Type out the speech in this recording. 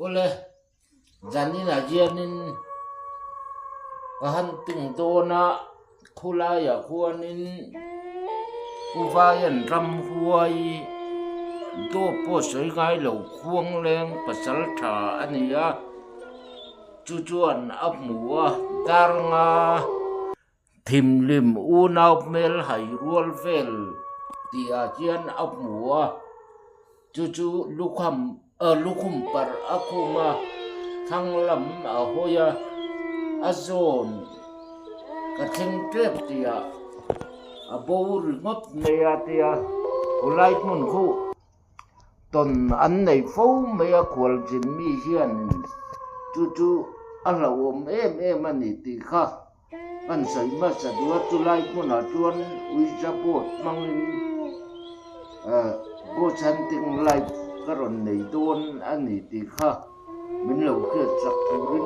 ole zanin ajianin kahan ting dona khulaya khuanin uvayan ram huai do po soi ngai lo khuang leng pasal tha ania chu chuan apmua darnga thimlim u nau mel hai rual vel tia chian apmua chu lukhum par akuma thanglam a hoya azon ka theng trep tia a bor ngop neya tia ulai mun khu ton an nei fo me a khwal jin mi hian chu alawom em ani ti kha an sai ma sa duat tu lai mun a tuan ui support mangin go chanting lai karon nei don ani ti kha min lo ke chak turin